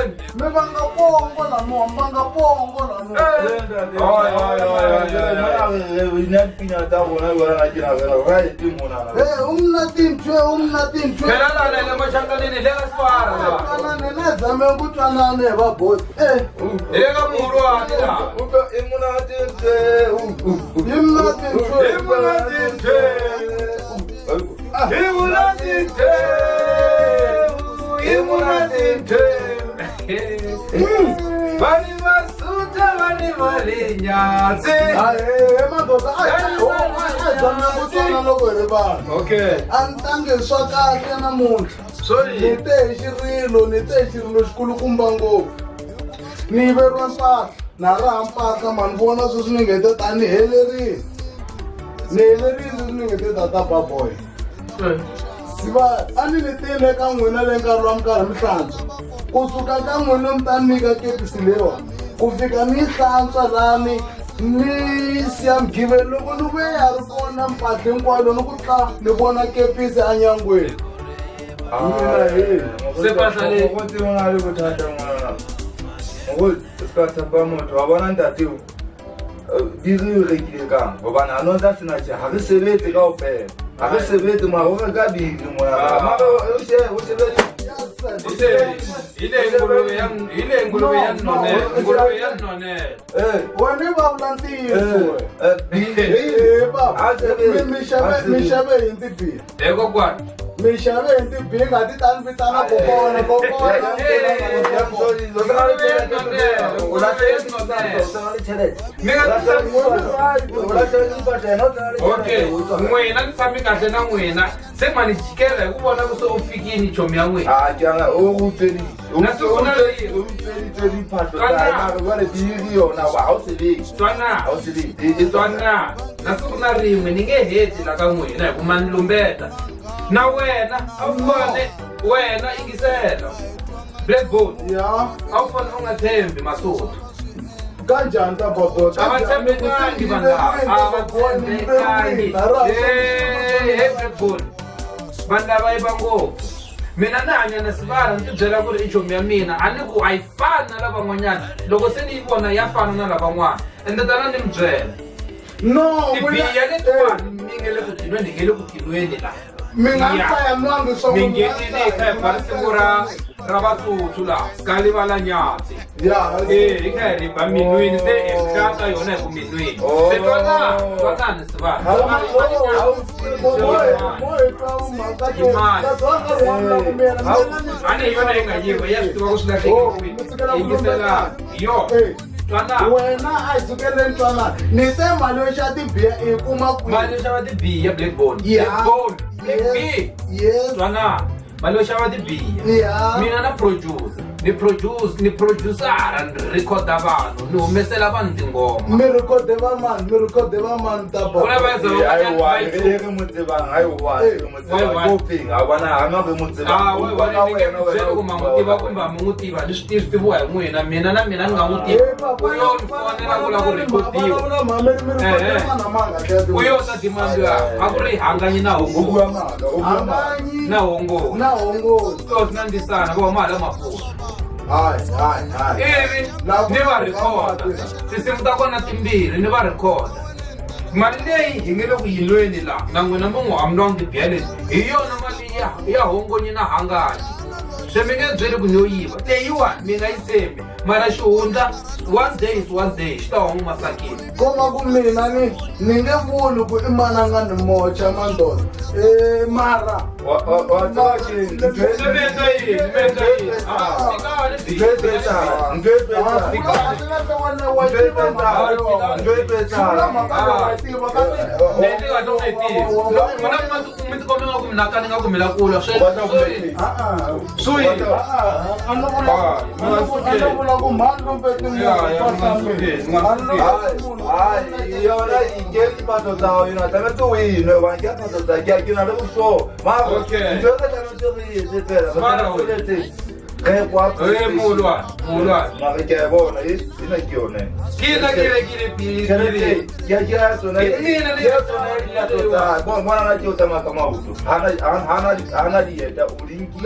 Ken. Me banga pongo la no, banga pongo la no. Umnatin chwe. Kela la mashangalini lega spara. Kana nena zame kutwana ne ba boy. Lega murwa ata. Umnatin Bani masuta bani malinyaze. Okay. Antange swaka kana munhu. Sorry. Nite xirilo xikulukumba ngopfu. Ni verwa mpaka na raha mpaka mani vona sweswi ni ngete tani helerile. Ni helerile ni ngete tata baboy. Siva ani ni tile ka n'wina le nkarhi wa nkarhi mihlantswa. Kusuka ka n'wina mi ta nyika kepisi lewa. Ku fika ni hlantswa lani ni siya mgiveni loko ni vuye ya ri kona mpahla hinkwayo ni ku tla ni vona kepisi anyangweni. Se pasa le. Ile nguluwe ya none. Wani ba ulantiso. Mi xave hi tibiya. Ego kwa. Mi xave hi tibiya nga ti tani vitana kokona. Okay, n'wina ni fambi kahle na n'wina se mani jikela hi ku vona ku se u fikini chomi ya n'wina. Twana na siku na rin'we ni nge heti la ka n'wina hi ku mani lumbeta na wena a wu fane wena ingisela Blackbone a wu fane u nga tshembi Masotho. Kanjani ta babo? Avatshembekangi vanhu lava avatshembekangi. Blackbone vanhu lava yiva ngopfu. Mina ni hanya na Sivara ni tibyela ku ri i chomi ya mina a ni ku a yi fani na lavan'wanyana loko se ni yi vona ya fana na lavan'wana ende tana ni mi byela tibiya letiwani mi nge le ku tinweni hi nge le ku tinweni laha mi nghenile hi kha hi mbala siku ra Basotho laha Kalivala Nyatsi hi kha hi riba minwini se hi hlaka yona hi ku minwini se twanani Sivara a ni hi yona yi nga yiva ya swi tiva ku swi lahlekile yingisela yo twanana wena a hi tsukeleni twanana ni te mali yo xa tibiya i kuma kwihi mali yo xava tibiya Blackbone twanana mali yo xava tibiya mina na ni producera ni recorda vanhu ni humesela vanhu tingoma mi recorde va mani ta babo tiva kumbe a mi n'wi tiva ni swi tiviwa hi n'wina mina na mina ni nga n'wi tiva u yo ni fonela ku la ku recordiwa u yo ta dimandi a ku ri hi hanganyi na hongo na hongo na ndisana vo mali mapfuno ivi ni va rhekhoda tinsimu ta kona timbirhi ni va rhekhoda mali leyi hi nge le ku yilweni laha na n'wina mi n'wi amulwangi tibiya leti hi yona mali ya hongonyi na hanganyi se mi nge byeli ku ni yo yiva leyiwani mi nga yi tshembi mara xihundla one day is one day xi ta wa n'wi masakini koma ku mina ni nge vuli ku i mananga ni mocha mandoda mara yona ingeli pato zao yona tame tu wino wangia pato za kia kina le usho ma ndio ta ndio zepera kwa mulwa ma ke bona ina kione kile ya sona ina le sona bona na kiota kama utu hana dieta ulingi